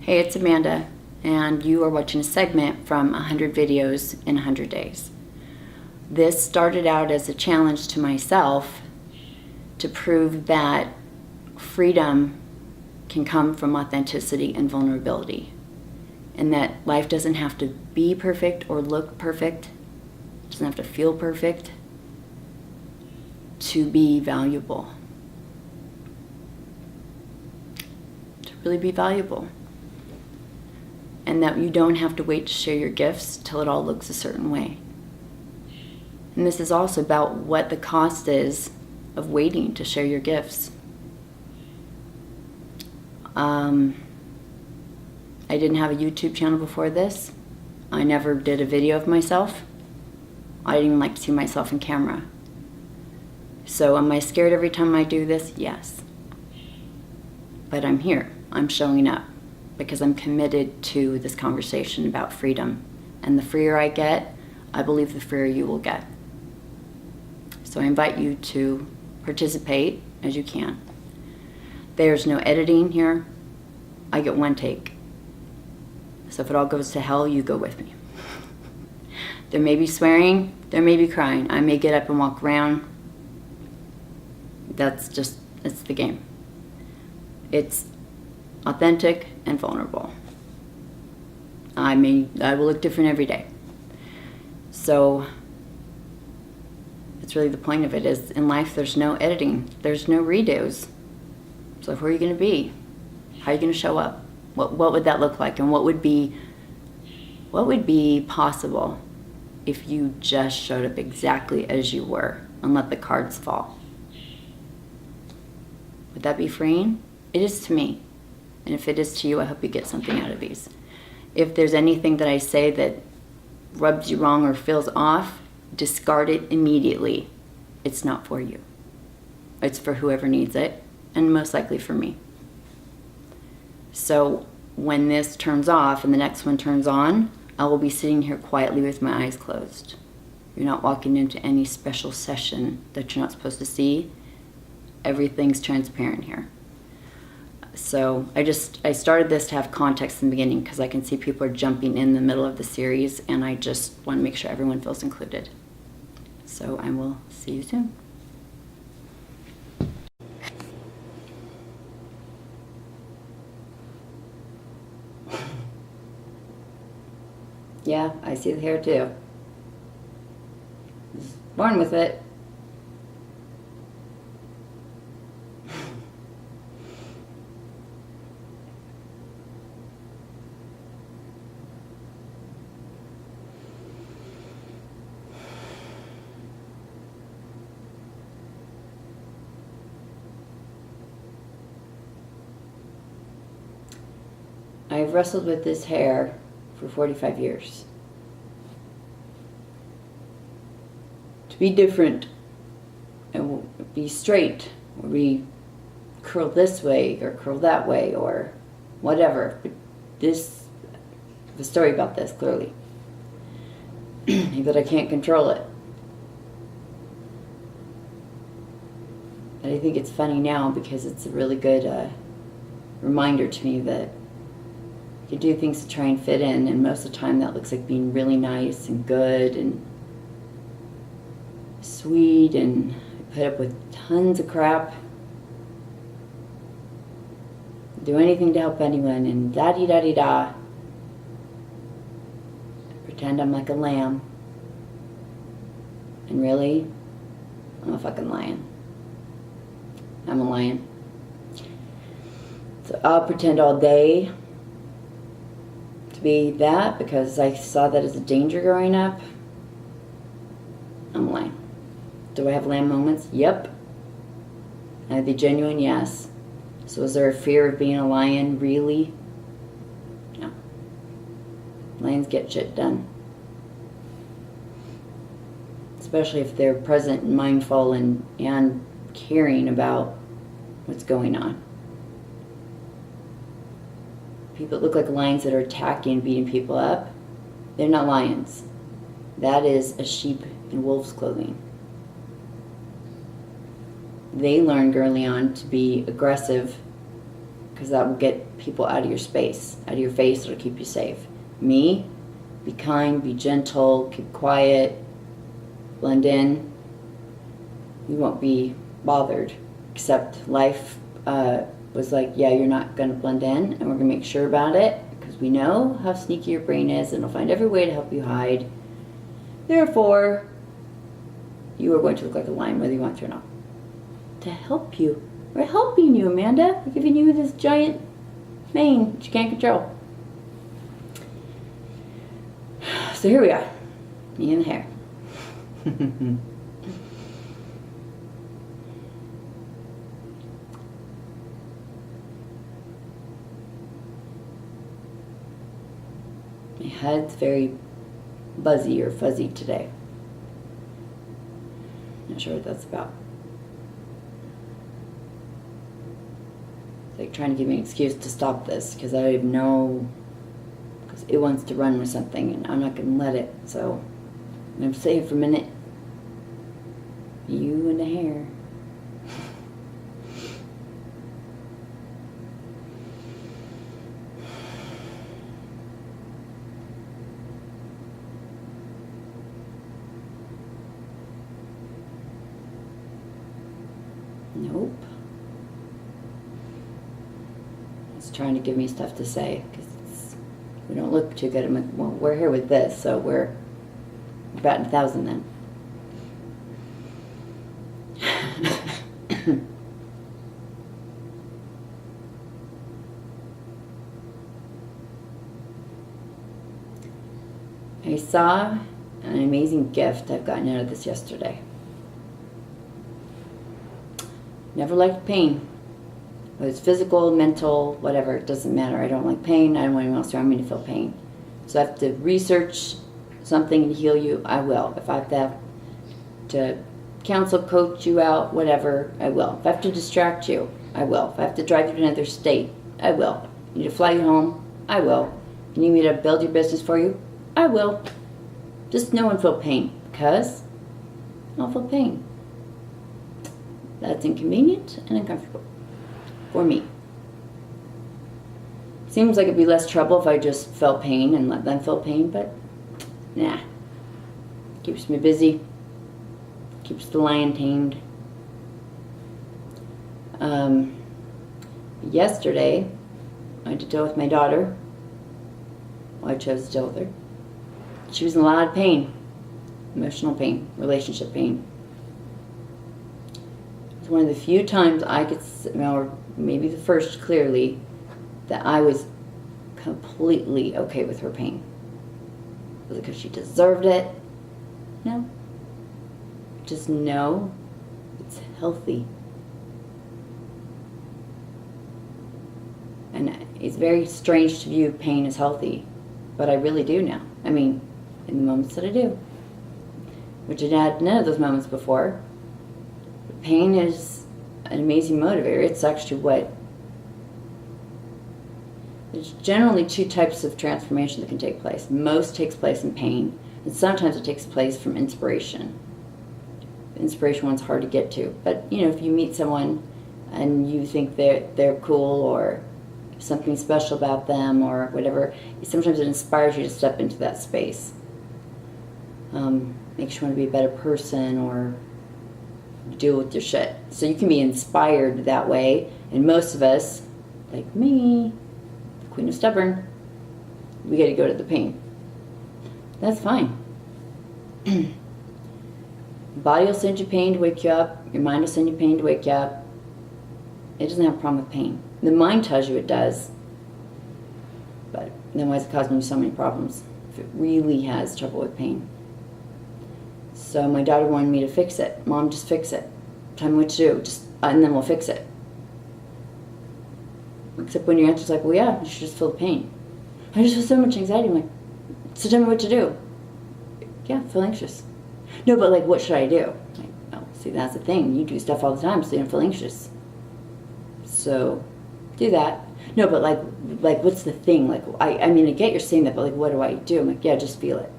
Hey, it's Amanda, and you are watching a segment from 100 videos in 100 days. This started out as a challenge to myself to prove that freedom can come from authenticity and vulnerability, and that life doesn't have to be perfect or look perfect, it doesn't have to feel perfect to be valuable, to really be valuable. And that you don't have to wait to share your gifts till it all looks a certain way. And this is also about what the cost is of waiting to share your gifts. I didn't have a YouTube channel before this. I never did a video of myself. I didn't even like to see myself in camera. So am I scared every time I do this? Yes. But I'm here. I'm showing up, because I'm committed to this conversation about freedom. And the freer I get, I believe the freer you will get. So I invite you to participate as you can. There's no editing here. I get one take. So if it all goes to hell, you go with me. There may be swearing, there may be crying. I may get up and walk around. It's the game. It's authentic and vulnerable. I will look different every day. So that's really the point of it, is in life there's no editing, there's no redos. So who are you going to be? How are you going to show up? What would that look like? And what would be possible if you just showed up exactly as you were and let the cards fall? Would that be freeing? It is to me. And if it is to you, I hope you get something out of these. If there's anything that I say that rubs you wrong or feels off, discard it immediately. It's not for you. It's for whoever needs it, and most likely for me. So when this turns off and the next one turns on, I will be sitting here quietly with my eyes closed. You're not walking into any special session that you're not supposed to see. Everything's transparent here. So I started this to have context in the beginning, because I can see people are jumping in the middle of the series, and I just want to make sure everyone feels included. So I will see you soon. Yeah, I see the hair too. Born with it. I've wrestled with this hair for 45 years. To be different, and be straight, or be curled this way, or curled that way, or whatever. But the story about this, clearly. That I can't control it. But I think it's funny now, because it's a really good reminder to me that you do things to try and fit in, and most of the time that looks like being really nice and good and sweet, and put up with tons of crap, do anything to help anyone, and da-dee-da-dee-da. Pretend I'm like a lamb. And really, I'm a fucking lion. I'm a lion. So I'll pretend all day to be that, because I saw that as a danger growing up. I'm a lion. Do I have lamb moments? Yep. Are they genuine? Yes. So is there a fear of being a lion? Really? No. Lions get shit done. Especially if they're present and mindful and caring about what's going on. People that look like lions that are attacking and beating people up, they're not lions. That is a sheep in wolf's clothing. They learned early on to be aggressive because that will get people out of your space, out of your face. It'll keep you safe. Me, be kind, be gentle, keep quiet, blend in. You won't be bothered, except life was like, yeah, you're not going to blend in, and we're going to make sure about it, because we know how sneaky your brain is, and it'll find every way to help you hide. Therefore, you are going to look like a lion, whether you want to or not. To help you. We're helping you, Amanda. We're giving you this giant mane that you can't control. So here we are. Me and the hair. My head's very buzzy or fuzzy today. Not sure what that's about. It's like trying to give me an excuse to stop this, because I don't know, because it wants to run with something and I'm not going to let it. So I'm going to stay for a minute. You and the hair. Nope. It's trying to give me stuff to say, because we don't look too good. I'm like, well, we're here with this, so we're batting 1,000 then. I saw an amazing gift I've gotten out of this yesterday. Never liked pain. Whether it's physical, mental, whatever, it doesn't matter. I don't like pain. I don't want anyone else around me to feel pain. So I have to research something to heal you, I will. If I have to counsel, coach you out, whatever, I will. If I have to distract you, I will. If I have to drive you to another state, I will. You need to fly you home, I will. You need me to build your business for you, I will. Just no one feel pain, because I don't feel pain. That's inconvenient and uncomfortable for me. Seems like it'd be less trouble if I just felt pain and let them feel pain, but nah. Keeps me busy. Keeps the lion tamed. Yesterday, I had to deal with my daughter. Well, I chose to deal with her. She was in a lot of pain. Emotional pain, relationship pain. It's one of the few times I could, or maybe the first clearly, that I was completely okay with her pain. Was it because she deserved it? No. Just know it's healthy. And it's very strange to view pain as healthy, but I really do now. I mean, in the moments that I do, which I had none of those moments before. Pain is an amazing motivator. It's actually what... There's generally two types of transformation that can take place. Most takes place in pain, and sometimes it takes place from inspiration. The inspiration one's hard to get to. But, you know, if you meet someone and you think they're cool, or something special about them, or whatever, sometimes it inspires you to step into that space. Makes you want to be a better person, or deal with your shit. So you can be inspired that way, and most of us, like me, the Queen of Stubborn, we got to go to the pain. That's fine. Body will send you pain to wake you up. Your mind will send you pain to wake you up. It doesn't have a problem with pain. The mind tells you it does, but then why is it causing you so many problems if it really has trouble with pain? So my daughter wanted me to fix it. Mom, just fix it. Tell me what to do, and then we'll fix it. Except when your answer's like, well, yeah, you should just feel the pain. I just feel so much anxiety. I'm like, so tell me what to do. Yeah, feel anxious. No, but like, what should I do? Like, oh, see, that's the thing. You do stuff all the time, so you don't feel anxious. So, do that. No, but like, what's the thing? Like, I mean, I get you're saying that, but like, what do I do? I'm like, yeah, just feel it.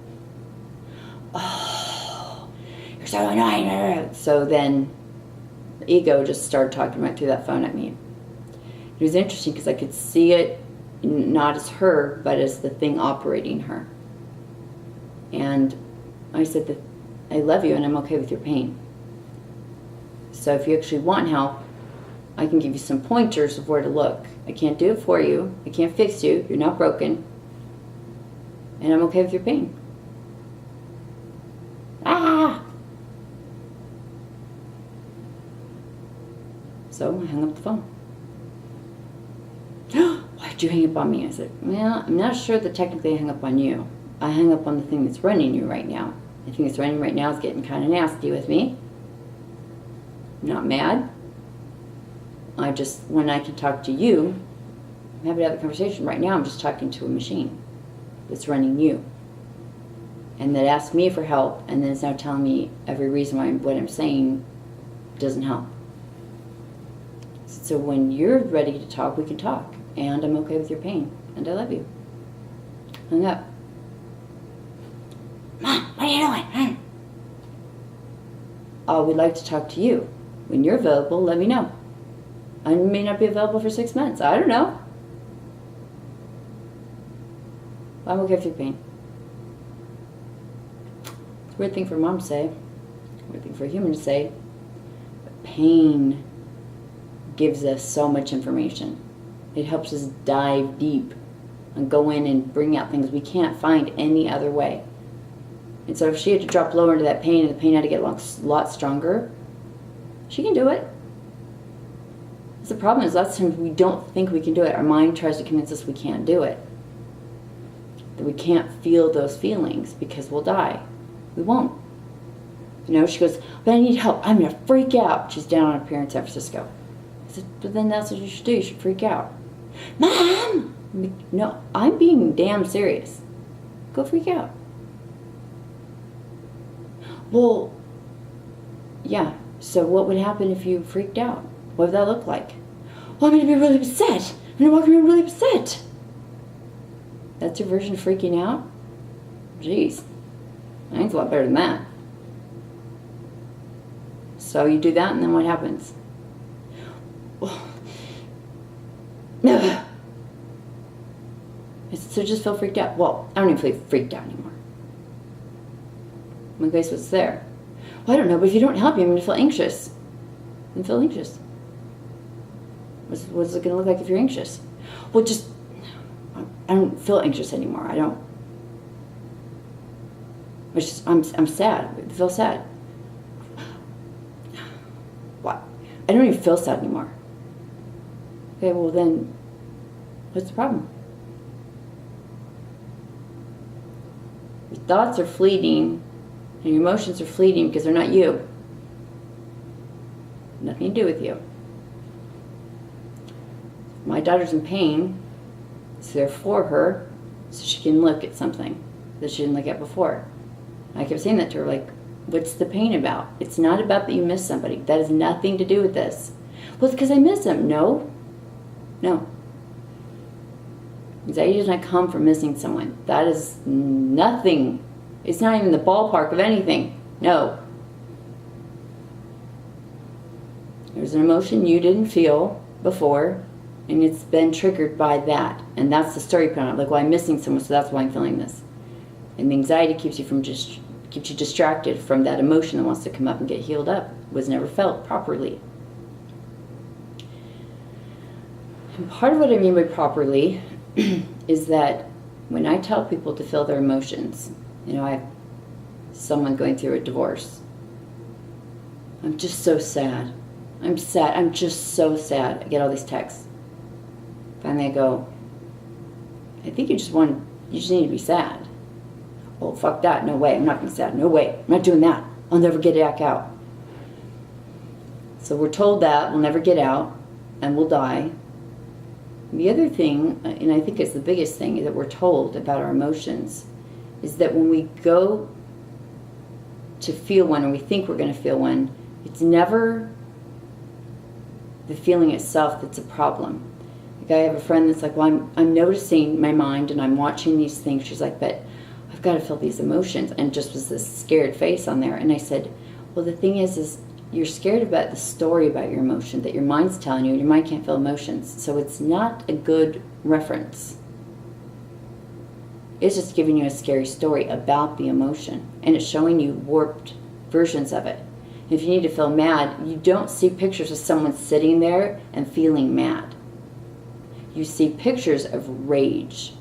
Oh, you're so annoying. So then, the ego just started talking right through that phone at me. It was interesting because I could see it not as her, but as the thing operating her. And I said that I love you and I'm okay with your pain. So if you actually want help, I can give you some pointers of where to look. I can't do it for you. I can't fix you. You're not broken. And I'm okay with your pain. Ah! So I hung up the phone. Why'd you hang up on me? I said, well, I'm not sure that technically I hung up on you. I hung up on the thing that's running you right now. The thing that's running right now is getting kind of nasty with me. I'm not mad. I just, when I can talk to you, I'm happy to have a conversation. Right now I'm just talking to a machine that's running you. And that asked me for help, and then is now telling me every reason why what I'm saying doesn't help. So when you're ready to talk, we can talk. And I'm okay with your pain. And I love you. Hung up. Mom, what are you doing? I would like to talk to you. When you're available, let me know. I may not be available for 6 months. I don't know. I'm okay with your pain. It's a weird thing for mom to say. Weird thing for a human to say. But pain gives us so much information. It helps us dive deep and go in and bring out things we can't find any other way. And so if she had to drop lower into that pain and the pain had to get a lot stronger, she can do it. The problem is lots of times we don't think we can do it. Our mind tries to convince us we can't do it. That we can't feel those feelings because we'll die. We won't. You know, she goes, but I need help. I'm going to freak out. She's down on a pier in San Francisco. I said, but then that's what you should do. You should freak out. Mom! No, I'm being damn serious. Go freak out. Well, yeah. So what would happen if you freaked out? What would that look like? Well, I'm going to be really upset. I'm going to walk around really upset. That's your version of freaking out? Jeez. I think it's a lot better than that. So you do that, and then what happens? So just feel freaked out. Well, I don't even feel freaked out anymore. Okay, so it's there. Well, I don't know, but if you don't help me, I'm going to feel anxious. And feel anxious. What's it going to look like if you're anxious? Well, just, I don't feel anxious anymore. I don't. It's just, I'm sad. I feel sad. What? I don't even feel sad anymore. Okay, well then, what's the problem? Your thoughts are fleeting, and your emotions are fleeting because they're not you. Nothing to do with you. My daughter's in pain. It's there for her so she can look at something that she didn't look at before. I kept saying that to her, like, what's the pain about? It's not about that you miss somebody. That has nothing to do with this. Well, it's because I miss them. No. No. Anxiety does not come from missing someone. That is nothing. It's not even the ballpark of anything. No. There's an emotion you didn't feel before, and it's been triggered by that. And that's the story point. Like, well, I'm missing someone, so that's why I'm feeling this. And the anxiety keeps you distracted from that emotion that wants to come up and get healed up. It was never felt properly. And part of what I mean by properly is that when I tell people to feel their emotions, you know, I have someone going through a divorce. I'm just so sad. I'm sad. I'm just so sad. I get all these texts. Finally I go, I think you just need to be sad. Well, fuck that. No way. I'm not going to be sad. No way. I'm not doing that. I'll never get back out. So we're told that we'll never get out and we'll die. The other thing, and I think it's the biggest thing that we're told about our emotions, is that when we go to feel one, or we think we're going to feel one, it's never the feeling itself that's a problem. Like, I have a friend that's like, well, I'm noticing my mind and I'm watching these things. She's like, but I've got to feel these emotions, and just was this scared face on there. And I said, well, the thing is you're scared about the story about your emotion that your mind's telling you, and your mind can't feel emotions. So it's not a good reference. It's just giving you a scary story about the emotion, and it's showing you warped versions of it. If you need to feel mad, you don't see pictures of someone sitting there and feeling mad. You see pictures of rage,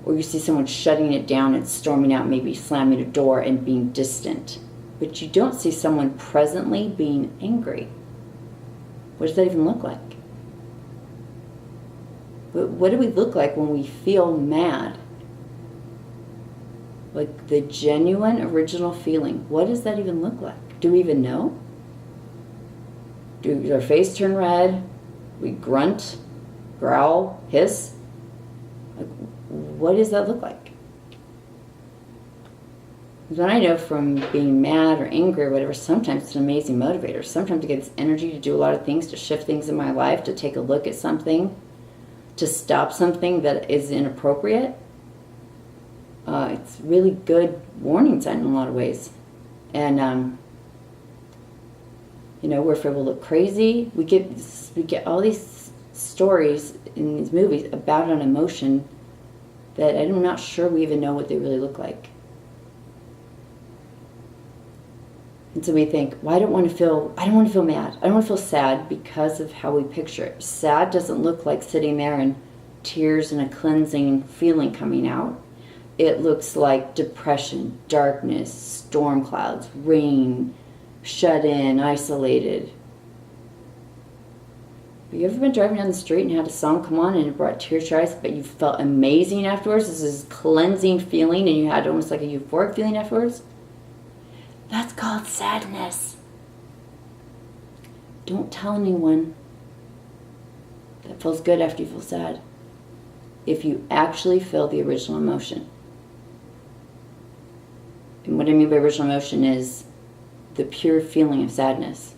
or you see someone shutting it down and storming out, maybe slamming a door and being distant. But you don't see someone presently being angry. What does that even look like? But what do we look like when we feel mad? Like the genuine, original feeling. What does that even look like? Do we even know? Does our face turn red? We grunt, growl, hiss? Like, what does that look like? When I know from being mad or angry or whatever, sometimes it's an amazing motivator. Sometimes it gets energy to do a lot of things, to shift things in my life, to take a look at something, to stop something that is inappropriate. It's really good warning sign in a lot of ways. And, you know, we're afraid we'll look crazy. We get all these stories in these movies about an emotion that I'm not sure we even know what they really look like. And so we think, well, I don't want to feel mad. I don't want to feel sad because of how we picture it. Sad doesn't look like sitting there and tears and a cleansing feeling coming out. It looks like depression, darkness, storm clouds, rain, shut in, isolated. Have you ever been driving down the street and had a song come on and it brought tears to your eyes, but you felt amazing afterwards? This is cleansing feeling and you had almost like a euphoric feeling afterwards? That's called sadness. Don't tell anyone that feels good after you feel sad. If you actually feel the original emotion. And what I mean by original emotion is the pure feeling of sadness.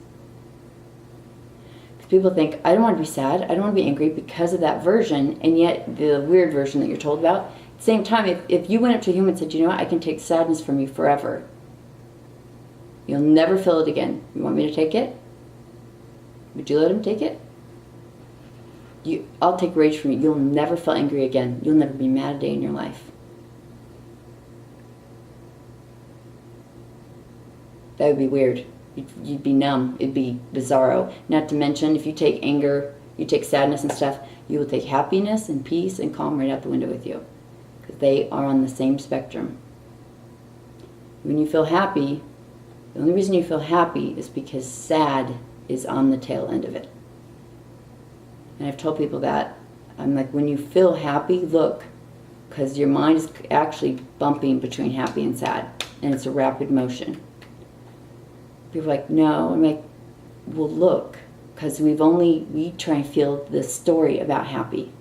Because people think, I don't want to be sad, I don't want to be angry because of that version, and yet the weird version that you're told about. At the same time, if you went up to a human and said, you know what, I can take sadness from you forever. You'll never feel it again. You want me to take it? Would you let him take it? I'll take rage from you. You'll never feel angry again. You'll never be mad a day in your life. That would be weird. You'd be numb. It'd be bizarro. Not to mention, if you take anger, you take sadness and stuff, you will take happiness and peace and calm right out the window with you. Because they are on the same spectrum. When you feel happy, the only reason you feel happy is because sad is on the tail end of it. And I've told people that. I'm like, when you feel happy, look, because your mind is actually bumping between happy and sad, and it's a rapid motion. People are like, no. I'm like, well, look, because we try and feel the story about happy.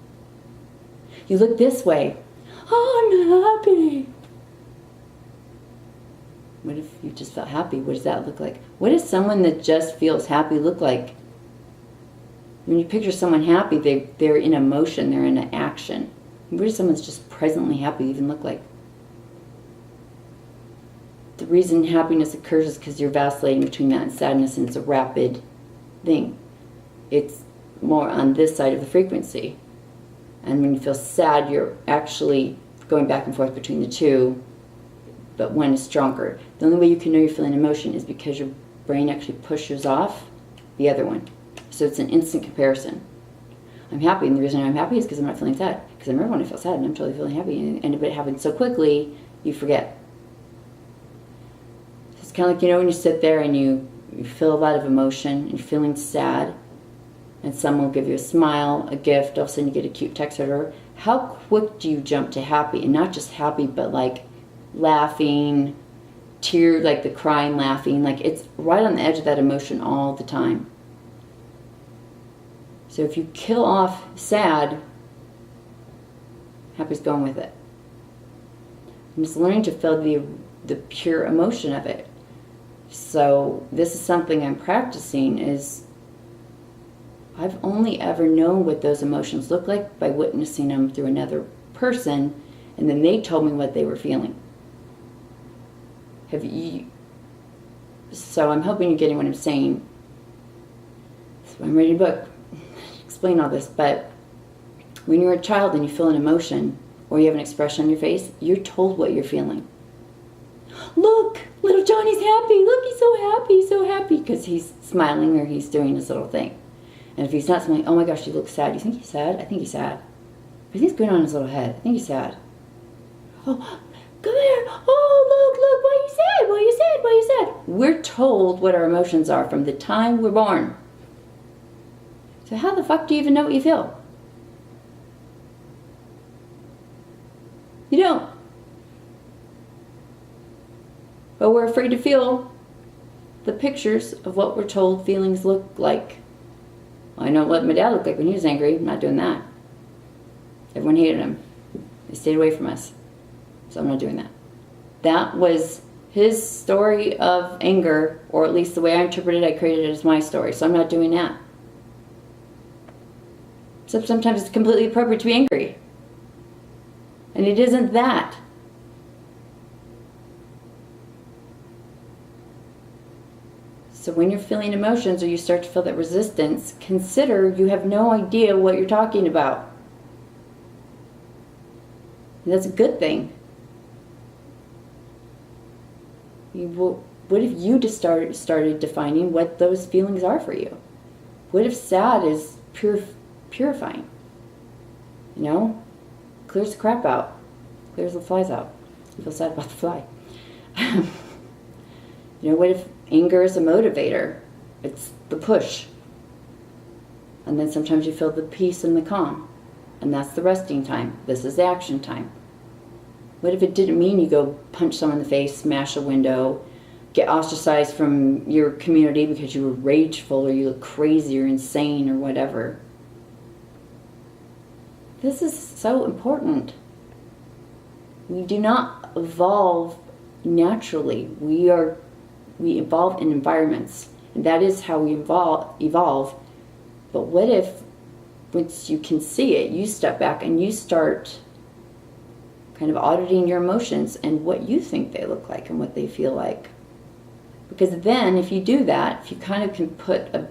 You look this way, oh, I'm happy. What if you just felt happy? What does that look like? What does someone that just feels happy look like? When you picture someone happy, they're in emotion, they're in action. What does someone that's just presently happy even look like? The reason happiness occurs is because you're vacillating between that and sadness, and it's a rapid thing. It's more on this side of the frequency. And when you feel sad, you're actually going back and forth between the two, but one is stronger. The only way you can know you're feeling emotion is because your brain actually pushes off the other one. So it's an instant comparison. I'm happy, and the reason I'm happy is because I'm not feeling sad. Because I remember when I feel sad, and I'm totally feeling happy, and if it happens so quickly, you forget. So it's kind of like, you know, when you sit there and you feel a lot of emotion, and you're feeling sad, and someone will give you a smile, a gift, all of a sudden you get a cute text or whatever. How quick do you jump to happy? And not just happy, but like laughing, tears, like the crying, laughing. Like it's right on the edge of that emotion all the time. So if you kill off sad, happy's going with it. I'm just learning to feel the pure emotion of it. So this is something I'm practicing is I've only ever known what those emotions look like by witnessing them through another person, and then they told me what they were feeling. So I'm hoping you're getting what I'm saying. So I'm reading a book, explain all this, but when you're a child and you feel an emotion or you have an expression on your face, you're told what you're feeling. Look, little Johnny's happy. Look, he's so happy because he's smiling or he's doing his little thing. And if he's not smiling, oh my gosh, he looks sad. You think he's sad? I think he's sad. But he's going on his little head. I think he's sad. Oh, come here. Oh, look, why are you sad? Why are you sad? Why are you sad? We're told what our emotions are from the time we're born. So how the fuck do you even know what you feel? You don't. But we're afraid to feel the pictures of what we're told feelings look like. I know what my dad looked like when he was angry. I'm not doing that. Everyone hated him. They stayed away from us. So I'm not doing that. That was his story of anger, or at least the way I interpreted it, I created it as my story. So I'm not doing that. So sometimes it's completely appropriate to be angry. And it isn't that. So when you're feeling emotions or you start to feel that resistance, consider you have no idea what you're talking about. And that's a good thing. What if you just started defining what those feelings are for you? What if sad is purifying? You know? Clears the crap out. Clears the flies out. You feel sad about the fly. You know, what if anger is a motivator? It's the push. And then sometimes you feel the peace and the calm. And that's the resting time. This is the action time. What if it didn't mean you go punch someone in the face, smash a window, get ostracized from your community because you were rageful or you look crazy or insane or whatever? This is so important. We do not evolve naturally. We evolve in environments. And that is how we evolve. But what if, once you can see it, you step back and you start kind of auditing your emotions and what you think they look like and what they feel like? Because then if you do that, if you kind of can put a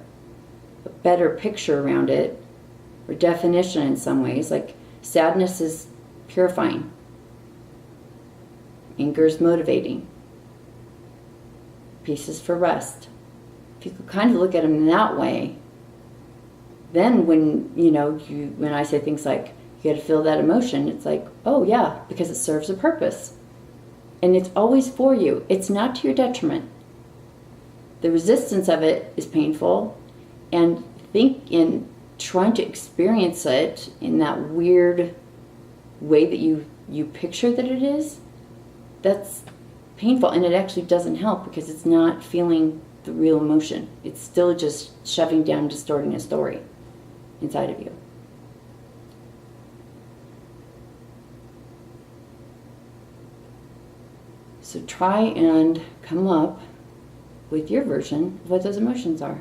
better picture around it, or definition in some ways, like sadness is purifying, anger is motivating, peace is for rest. If you could kind of look at them in that way, then when when I say things like you got to feel that emotion, it's like, oh yeah, because it serves a purpose, and it's always for you. It's not to your detriment. The resistance of it is painful, and think in trying to experience it in that weird way that you picture that it is, that's painful, and it actually doesn't help because it's not feeling the real emotion. It's still just shoving down, distorting a story inside of you. So try and come up with your version of what those emotions are.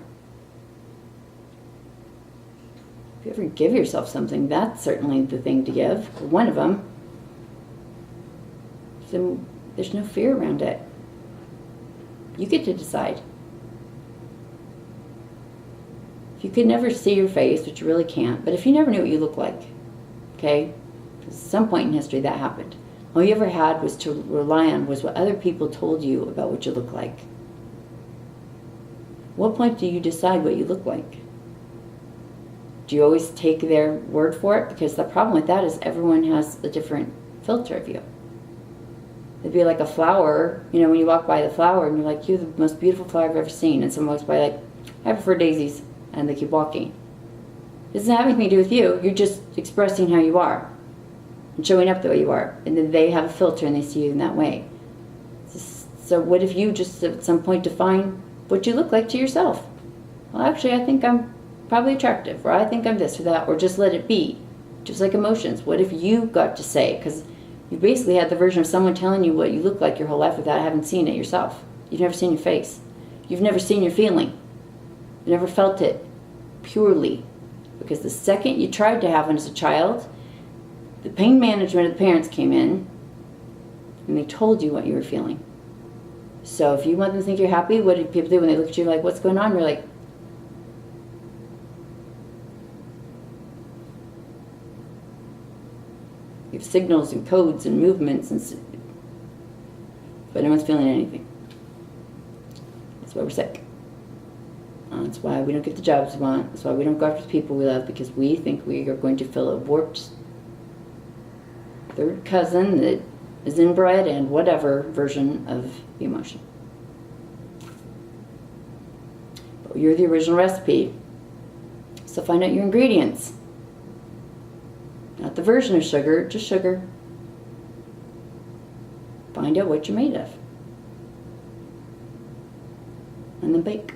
If you ever give yourself something, that's certainly the thing to give. One of them. So there's no fear around it. You get to decide. If you could never see your face, which you really can't, but if you never knew what you look like, okay? At some point in history that happened. All you ever had was to rely on was what other people told you about what you look like. What point do you decide what you look like? Do you always take their word for it? Because the problem with that is everyone has a different filter of you. It'd be like a flower, when you walk by the flower and you're like, you're the most beautiful flower I've ever seen. And someone walks by like, I prefer daisies. And they keep walking. It doesn't have anything to do with you. You're just expressing how you are and showing up the way you are. And then they have a filter and they see you in that way. So what if you just at some point define what you look like to yourself? Well, actually, I think I'm probably attractive, or I think I'm this or that, or just let it be. Just like emotions. What if you got to say, because you basically had the version of someone telling you what you look like your whole life without having seen it yourself. You've never seen your face. You've never seen your feeling. You've never felt it purely. Because the second you tried to have one as a child, the pain management of the parents came in and they told you what you were feeling. So if you want them to think you're happy, what do people do when they look at you like, what's going on? You're like, you have signals and codes and movements, but no one's feeling anything. That's why we're sick. That's why we don't get the jobs we want. That's why we don't go after the people we love, because we think we are going to fill a warped third cousin that is inbred and whatever version of the emotion. But you're the original recipe. So find out your ingredients. Not the version of sugar, just sugar. Find out what you're made of. And then bake.